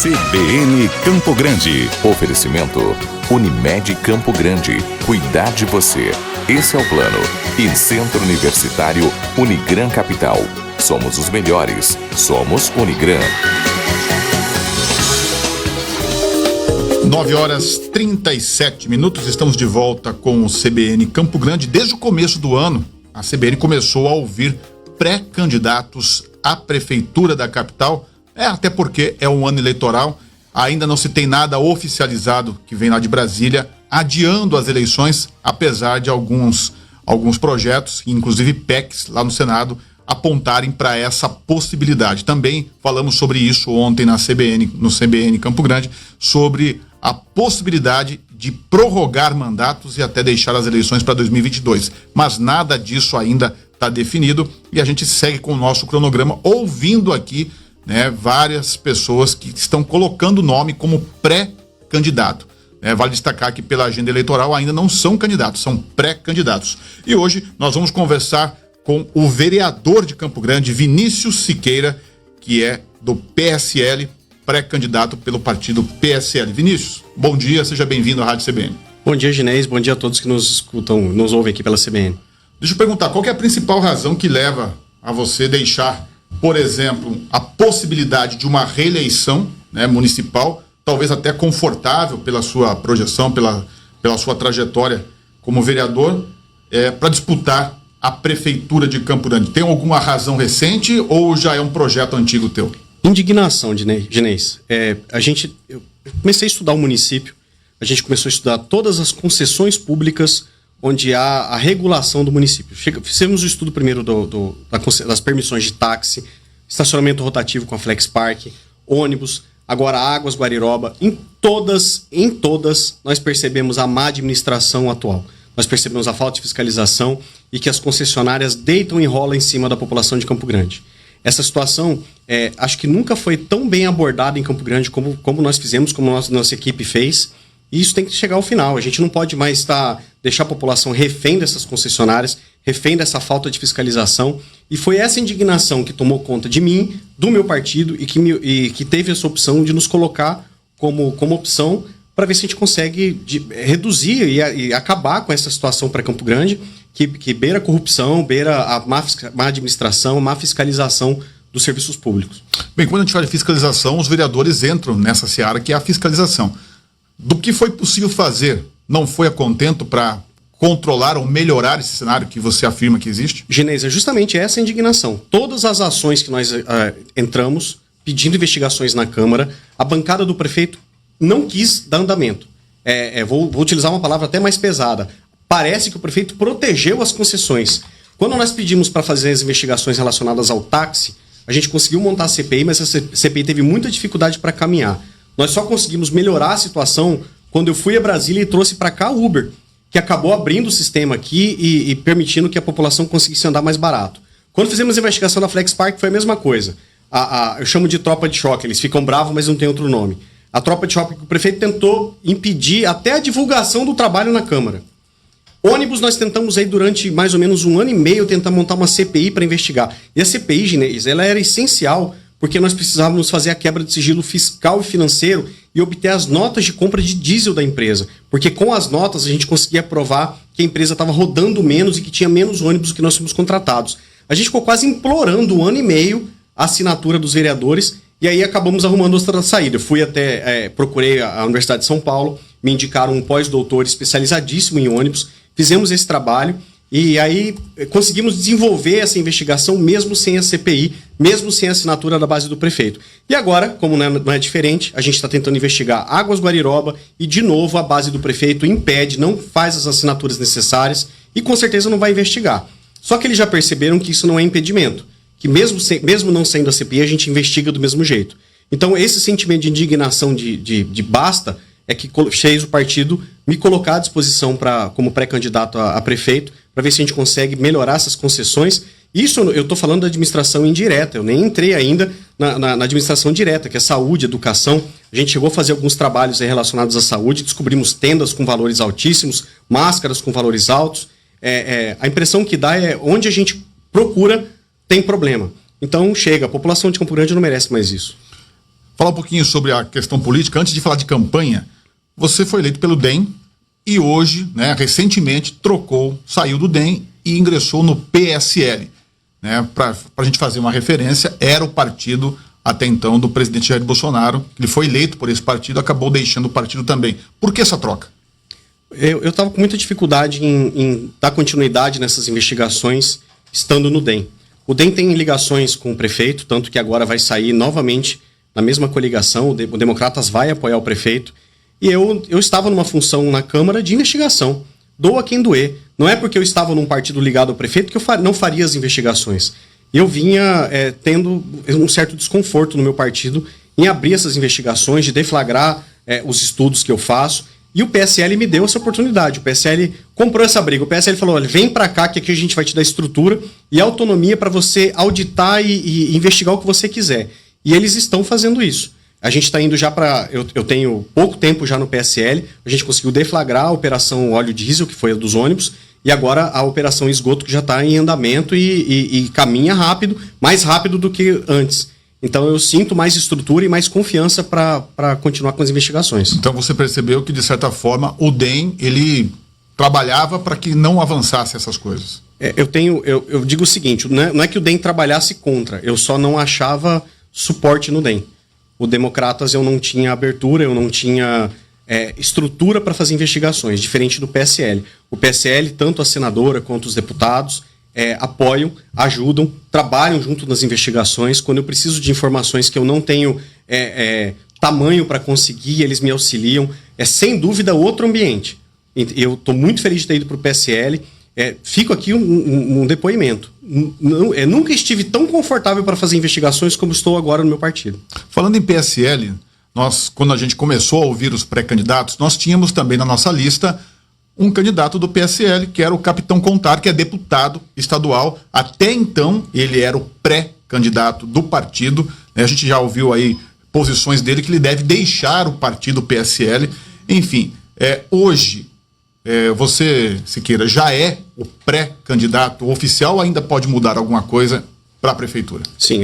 CBN Campo Grande. Oferecimento Unimed Campo Grande. Cuidar de você. Esse é o plano. E Centro Universitário Unigran Capital. Somos os melhores. Somos Unigran. 9h37. Estamos de volta com o CBN Campo Grande. Desde o começo do ano, a CBN começou a ouvir pré-candidatos à prefeitura da capital. Até porque é um ano eleitoral, ainda não se tem nada oficializado que vem lá de Brasília, adiando as eleições, apesar de alguns projetos, inclusive PECs lá no Senado, apontarem para essa possibilidade. Também falamos sobre isso ontem no CBN Campo Grande, sobre a possibilidade de prorrogar mandatos e até deixar as eleições para 2022. Mas nada disso ainda está definido e a gente segue com o nosso cronograma, ouvindo aqui várias pessoas que estão colocando o nome como pré-candidato. Vale destacar que pela agenda eleitoral ainda não são candidatos, são pré-candidatos. E hoje nós vamos conversar com o vereador de Campo Grande, Vinícius Siqueira, que é do PSL, pré-candidato pelo partido PSL. Vinícius, bom dia, seja bem-vindo à Rádio CBN. Bom dia, Ginés, bom dia a todos que nos escutam, nos ouvem aqui pela CBN. Deixa eu perguntar, qual que é a principal razão que leva a você deixar, por exemplo, a possibilidade de uma reeleição municipal, talvez até confortável pela sua projeção, pela sua trajetória como vereador, para disputar a prefeitura de Campo Grande? Tem alguma razão recente ou já é um projeto antigo teu? Indignação, Ginés. Eu comecei a estudar o município, a gente começou a estudar todas as concessões públicas onde há a regulação do município. Fizemos o estudo primeiro das permissões de táxi, estacionamento rotativo com a Flex Park, ônibus, agora Águas Guariroba. Em todas nós percebemos a má administração atual. Nós percebemos a falta de fiscalização e que as concessionárias deitam e rolam em cima da população de Campo Grande. Essa situação, acho que nunca foi tão bem abordada em Campo Grande como nós fizemos, como nossa equipe fez. E isso tem que chegar ao final. A gente não pode mais deixar a população refém dessas concessionárias, refém dessa falta de fiscalização. E foi essa indignação que tomou conta de mim, do meu partido, e que teve essa opção de nos colocar como opção para ver se a gente consegue reduzir e acabar com essa situação para Campo Grande, que beira a corrupção, beira a má administração, a má fiscalização dos serviços públicos. Bem, quando a gente fala de fiscalização, os vereadores entram nessa seara que é a fiscalização. Do que foi possível fazer, não foi a contento para controlar ou melhorar esse cenário que você afirma que existe? Ginés, é justamente essa indignação. Todas as ações que nós entramos, pedindo investigações na Câmara, a bancada do prefeito não quis dar andamento. Vou utilizar uma palavra até mais pesada. Parece que o prefeito protegeu as concessões. Quando nós pedimos para fazer as investigações relacionadas ao táxi, a gente conseguiu montar a CPI, mas essa CPI teve muita dificuldade para caminhar. Nós só conseguimos melhorar a situação quando eu fui a Brasília e trouxe para cá o Uber, que acabou abrindo o sistema aqui e permitindo que a população conseguisse andar mais barato. Quando fizemos a investigação da Flex Park, foi a mesma coisa. Eu chamo de tropa de choque, eles ficam bravos, mas não tem outro nome. A tropa de choque que o prefeito tentou impedir até a divulgação do trabalho na Câmara. Ônibus, nós tentamos aí durante mais ou menos 1 ano e meio tentar montar uma CPI para investigar. E a CPI, Ginés, ela era essencial porque nós precisávamos fazer a quebra de sigilo fiscal e financeiro e obter as notas de compra de diesel da empresa. Porque com as notas a gente conseguia provar que a empresa estava rodando menos e que tinha menos ônibus do que nós fomos contratados. A gente ficou quase implorando 1 ano e meio a assinatura dos vereadores e aí acabamos arrumando outra saída. Eu fui procurei a Universidade de São Paulo, me indicaram um pós-doutor especializadíssimo em ônibus, fizemos esse trabalho e aí conseguimos desenvolver essa investigação mesmo sem a CPI, mesmo sem a assinatura da base do prefeito. E agora, como não é diferente, a gente está tentando investigar Águas Guariroba e, de novo, a base do prefeito impede, não faz as assinaturas necessárias e, com certeza, não vai investigar. Só que eles já perceberam que isso não é impedimento, que mesmo não sendo a CPI, a gente investiga do mesmo jeito. Então, esse sentimento de indignação de basta é que fez o partido me colocar à disposição como pré-candidato a prefeito, para ver se a gente consegue melhorar essas concessões. Isso eu estou falando da administração indireta, eu nem entrei ainda na administração direta, que é saúde, educação. A gente chegou a fazer alguns trabalhos aí relacionados à saúde, descobrimos tendas com valores altíssimos, máscaras com valores altos. A impressão que dá é onde a gente procura tem problema. Então chega, a população de Campo Grande não merece mais isso. Falar um pouquinho sobre a questão política. Antes de falar de campanha, você foi eleito pelo DEM e hoje, né, recentemente, saiu do DEM e ingressou no PSL. Né, para a gente fazer uma referência, era o partido até então do presidente Jair Bolsonaro. Ele foi eleito por esse partido, acabou deixando o partido também. Por que essa troca? Eu estava com muita dificuldade em dar continuidade nessas investigações estando no DEM. O DEM tem ligações com o prefeito, tanto que agora vai sair novamente na mesma coligação, o Democratas vai apoiar o prefeito. E eu estava numa função na Câmara de investigação. Doa quem doer. Não é porque eu estava num partido ligado ao prefeito que eu não faria as investigações. Eu vinha tendo um certo desconforto no meu partido em abrir essas investigações, de deflagrar os estudos que eu faço. E o PSL me deu essa oportunidade. O PSL comprou essa briga. O PSL falou, olha, vem pra cá que aqui a gente vai te dar estrutura e autonomia para você auditar e investigar o que você quiser. E eles estão fazendo isso. A gente está indo já para... Eu tenho pouco tempo já no PSL. A gente conseguiu deflagrar a operação óleo diesel, que foi a dos ônibus, e agora a operação esgoto, que já está em andamento e caminha rápido, mais rápido do que antes. Então eu sinto mais estrutura e mais confiança para continuar com as investigações. Então você percebeu que, de certa forma, o DEM, ele trabalhava para que não avançasse essas coisas. Eu digo o seguinte, não é que o DEM trabalhasse contra, eu só não achava suporte no DEM. O Democratas eu não tinha abertura, eu não tinha estrutura para fazer investigações, diferente do PSL. O PSL, tanto a senadora quanto os deputados, apoiam, ajudam, trabalham junto nas investigações. Quando eu preciso de informações que eu não tenho tamanho para conseguir, eles me auxiliam. É sem dúvida outro ambiente. Eu estou muito feliz de ter ido para o PSL. Fico aqui um depoimento. Nunca estive tão confortável para fazer investigações como estou agora no meu partido. Falando em PSL, quando a gente começou a ouvir os pré-candidatos, nós tínhamos também na nossa lista um candidato do PSL, que era o Capitão Contar, que é deputado estadual. Até então, ele era o pré-candidato do partido. A gente já ouviu aí posições dele que ele deve deixar o partido PSL. Enfim, hoje... você, Siqueira, já é o pré-candidato oficial ou ainda pode mudar alguma coisa para a prefeitura? Sim,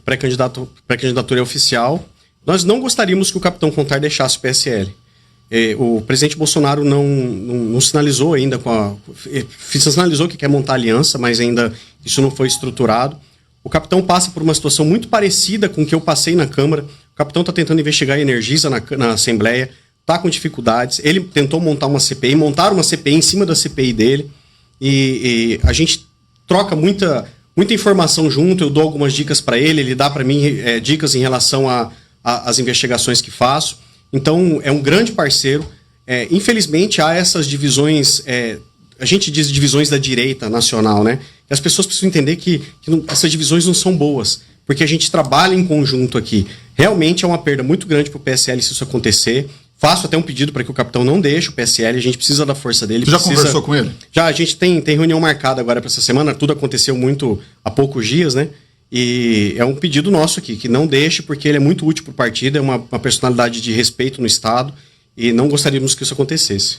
pré-candidatura é oficial. Nós não gostaríamos que o Capitão Contar deixasse o PSL. O presidente Bolsonaro não sinalizou ainda sinalizou que quer montar aliança, mas ainda isso não foi estruturado. O capitão passa por uma situação muito parecida com o que eu passei na Câmara. O capitão está tentando investigar a Energisa na Assembleia, está com dificuldades. Ele tentou montar uma CPI, montaram uma CPI em cima da CPI dele, e a gente troca muita informação junto. Eu dou algumas dicas para ele dá para mim dicas em relação às investigações que faço. Então, é um grande parceiro. Infelizmente, há essas divisões, a gente diz divisões da direita nacional, né? E as pessoas precisam entender que essas divisões não são boas, porque a gente trabalha em conjunto aqui. Realmente é uma perda muito grande para o PSL se isso acontecer. Faço até um pedido para que o capitão não deixe o PSL, a gente precisa da força dele. Você já conversou com ele? Já, a gente tem reunião marcada agora para essa semana, tudo aconteceu muito há poucos dias, né? E é um pedido nosso aqui, que não deixe, porque ele é muito útil para o partido, é uma personalidade de respeito no Estado, e não gostaríamos que isso acontecesse.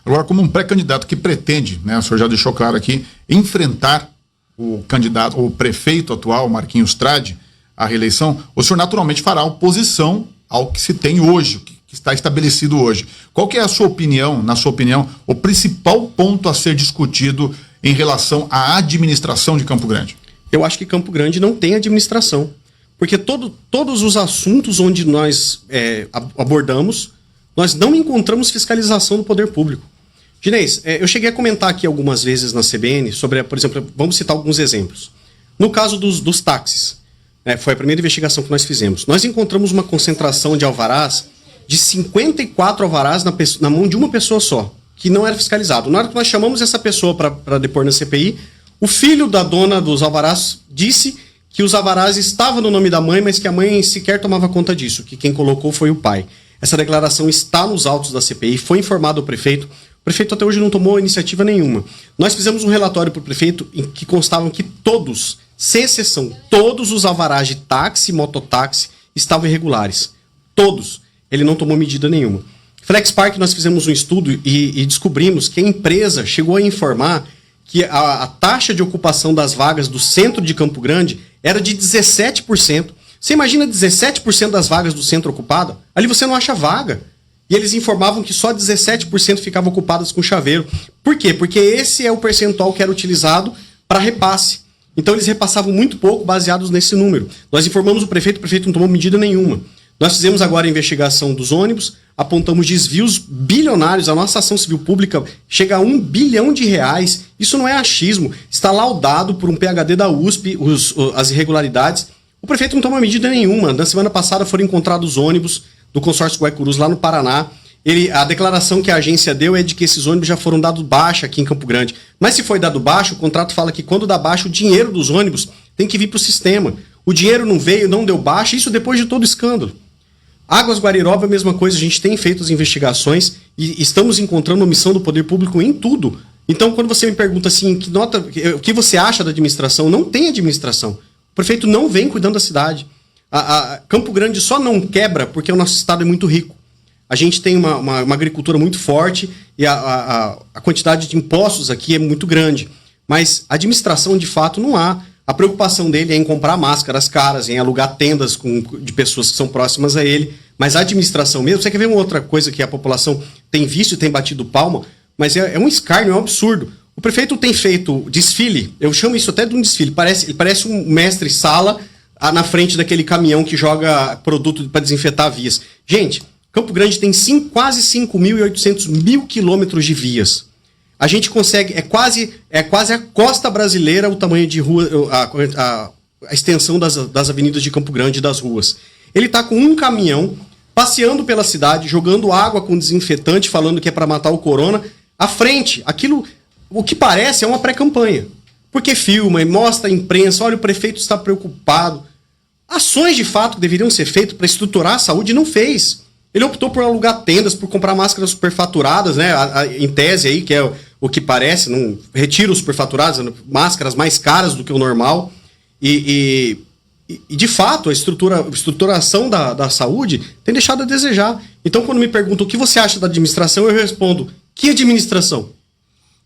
Agora, como um pré-candidato que pretende, né, o senhor já deixou claro aqui, enfrentar o prefeito atual, Marquinhos Trade, à reeleição, o senhor naturalmente fará oposição ao que se tem hoje, que está estabelecido hoje. Qual que é a sua opinião, na sua opinião, o principal ponto a ser discutido em relação à administração de Campo Grande? Eu acho que Campo Grande não tem administração, porque todos os assuntos onde nós abordamos, nós não encontramos fiscalização do poder público. Ginês, eu cheguei a comentar aqui algumas vezes na CBN sobre, por exemplo, vamos citar alguns exemplos. No caso dos táxis, foi a primeira investigação que nós fizemos. Nós encontramos uma concentração de alvarás de 54 alvarás na mão de uma pessoa só, que não era fiscalizado. Na hora que nós chamamos essa pessoa para depor na CPI, o filho da dona dos alvarás disse que os alvarás estavam no nome da mãe, mas que a mãe sequer tomava conta disso, que quem colocou foi o pai. Essa declaração está nos autos da CPI, foi informado ao prefeito. O prefeito até hoje não tomou iniciativa nenhuma. Nós fizemos um relatório para o prefeito em que constavam que todos, sem exceção, todos os alvarás de táxi e mototáxi estavam irregulares. Todos. Ele não tomou medida nenhuma. Flex Park, nós fizemos um estudo e descobrimos que a empresa chegou a informar que a taxa de ocupação das vagas do centro de Campo Grande era de 17%, Você imagina 17% das vagas do centro ocupada? Ali você não acha vaga. E eles informavam que só 17% ficavam ocupadas com chaveiro. Por quê? Porque esse é o percentual que era utilizado para repasse. Então eles repassavam muito pouco baseados nesse número. Nós informamos o prefeito não tomou medida nenhuma. Nós fizemos agora a investigação dos ônibus, apontamos desvios bilionários, a nossa ação civil pública chega a R$1 bilhão. Isso não é achismo, está laudado por um PhD da USP, as irregularidades. O prefeito não toma medida nenhuma. Na semana passada foram encontrados ônibus do consórcio Guaicurus lá no Paraná. A declaração que a agência deu é de que esses ônibus já foram dados baixa aqui em Campo Grande. Mas se foi dado baixo, o contrato fala que quando dá baixa, o dinheiro dos ônibus tem que vir para o sistema. O dinheiro não veio, não deu baixa, isso depois de todo o escândalo. Águas Guariroba, a mesma coisa, a gente tem feito as investigações e estamos encontrando omissão do poder público em tudo. Então, quando você me pergunta assim, o que você acha da administração? Não tem administração. O prefeito não vem cuidando da cidade. Campo Grande só não quebra porque o nosso estado é muito rico. A gente tem uma agricultura muito forte e a quantidade de impostos aqui é muito grande. Mas administração, de fato, não há. A preocupação dele é em comprar máscaras caras, em alugar tendas de pessoas que são próximas a ele. Mas a administração mesmo, você quer ver uma outra coisa que a população tem visto e tem batido palma, mas é um escárnio, é um absurdo. O prefeito tem feito desfile, eu chamo isso até de um desfile, ele parece um mestre-sala na frente daquele caminhão que joga produto para desinfetar vias. Gente, Campo Grande tem quase 5.800 quilômetros de vias. A gente consegue, é quase a costa brasileira o tamanho de rua, a extensão das avenidas de Campo Grande e das ruas. Ele está com um caminhão passeando pela cidade, jogando água com desinfetante, falando que é para matar o corona. À frente, aquilo, o que parece é uma pré-campanha. Porque filma e mostra à imprensa, olha, o prefeito está preocupado. Ações de fato que deveriam ser feitas para estruturar a saúde não fez. Ele optou por alugar tendas, por comprar máscaras superfaturadas, né? Em tese aí, que é o que parece, não retira os superfaturados, máscaras mais caras do que o normal. E de fato, a estruturação da saúde tem deixado a desejar. Então, quando me perguntam o que você acha da administração, eu respondo, que administração?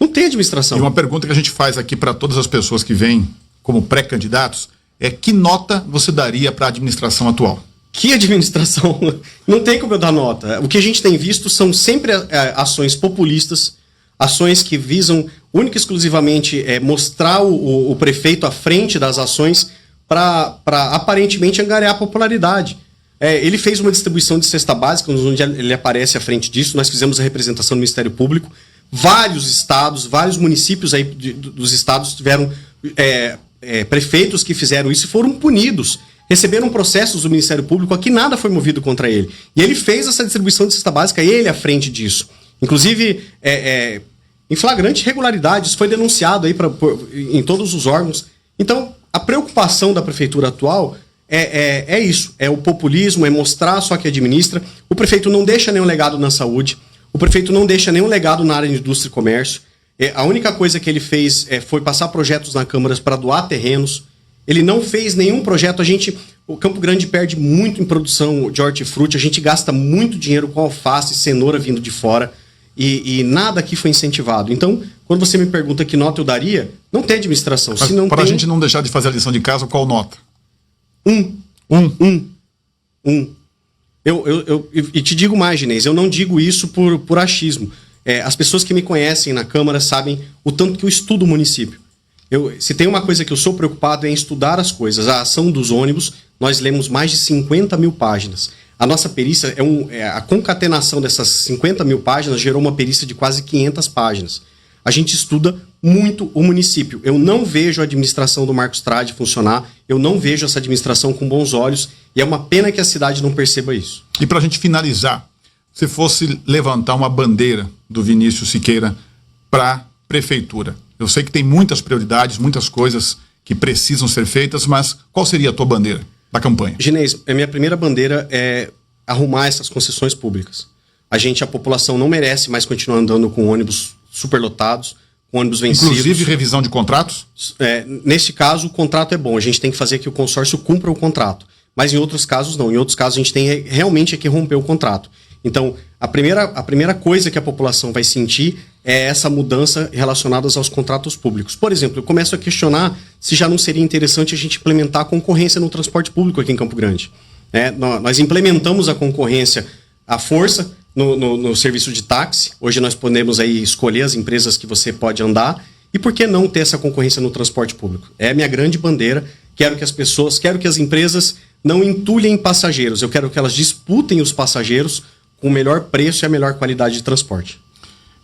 Não tem administração. E uma pergunta que a gente faz aqui para todas as pessoas que vêm como pré-candidatos é: que nota você daria para a administração atual? Que administração? Não tem como eu dar nota. O que a gente tem visto são sempre ações populistas, ações que visam única e exclusivamente mostrar o prefeito à frente das ações para aparentemente angariar popularidade. Ele fez uma distribuição de cesta básica, onde ele aparece à frente disso. Nós fizemos a representação do Ministério Público. Vários estados, vários municípios aí dos estados tiveram prefeitos que fizeram isso e foram punidos. Receberam processos do Ministério Público, aqui nada foi movido contra ele. E ele fez essa distribuição de cesta básica, ele à frente disso. Inclusive, em flagrante irregularidade, isso foi denunciado aí em todos os órgãos. Então, a preocupação da prefeitura atual é isso, é o populismo, é mostrar só que administra. O prefeito não deixa nenhum legado na saúde, o prefeito não deixa nenhum legado na área de indústria e comércio. A única coisa que ele fez foi passar projetos na Câmara para doar terrenos. Ele não fez nenhum projeto. O Campo Grande perde muito em produção de hortifruti, a gente gasta muito dinheiro com alface, cenoura vindo de fora, e nada aqui foi incentivado. Então, quando você me pergunta que nota eu daria, não tem administração. Mas para a gente não deixar de fazer a lição de casa, qual nota? E te digo mais, Ginês, eu não digo isso por achismo. As pessoas que me conhecem na Câmara sabem o tanto que eu estudo o município. Se tem uma coisa que eu sou preocupado é em estudar as coisas. A ação dos ônibus, nós lemos mais de 50 mil páginas. A nossa perícia, a concatenação dessas 50 mil páginas gerou uma perícia de quase 500 páginas. A gente estuda muito o município. Eu não vejo a administração do Marcos Trade funcionar, eu não vejo essa administração com bons olhos, e é uma pena que a cidade não perceba isso. E para a gente finalizar, se fosse levantar uma bandeira do Vinícius Siqueira para a prefeitura, eu sei que tem muitas prioridades, muitas coisas que precisam ser feitas, mas qual seria a tua bandeira da campanha? Ginês, a minha primeira bandeira é arrumar essas concessões públicas. A população não merece mais continuar andando com ônibus superlotados, com ônibus vencidos. Inclusive revisão de contratos? Nesse caso, o contrato é bom. A gente tem que fazer que o consórcio cumpra o contrato. Mas em outros casos, não. Em outros casos, a gente tem realmente que romper o contrato. Então, a primeira coisa que a população vai sentir é essa mudança relacionada aos contratos públicos. Por exemplo, eu começo a questionar se já não seria interessante a gente implementar a concorrência no transporte público aqui em Campo Grande. Nós implementamos a concorrência à força no serviço de táxi. Hoje nós podemos aí escolher as empresas que você pode andar. E por que não ter essa concorrência no transporte público? É a minha grande bandeira. Quero que as empresas não entulhem passageiros. Eu quero que elas disputem os passageiros com o melhor preço e a melhor qualidade de transporte.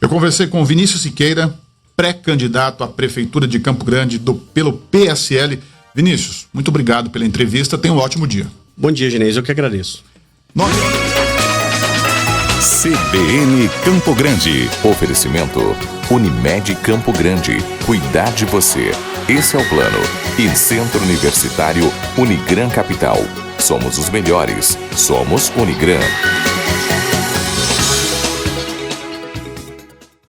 Eu conversei com o Vinícius Siqueira, pré-candidato à Prefeitura de Campo Grande pelo PSL. Vinícius, muito obrigado pela entrevista. Tenha um ótimo dia. Bom dia, Genésio. Eu que agradeço. CBN Campo Grande. Oferecimento Unimed Campo Grande. Cuidar de você. Esse é o plano. E Centro Universitário Unigran Capital. Somos os melhores. Somos Unigran.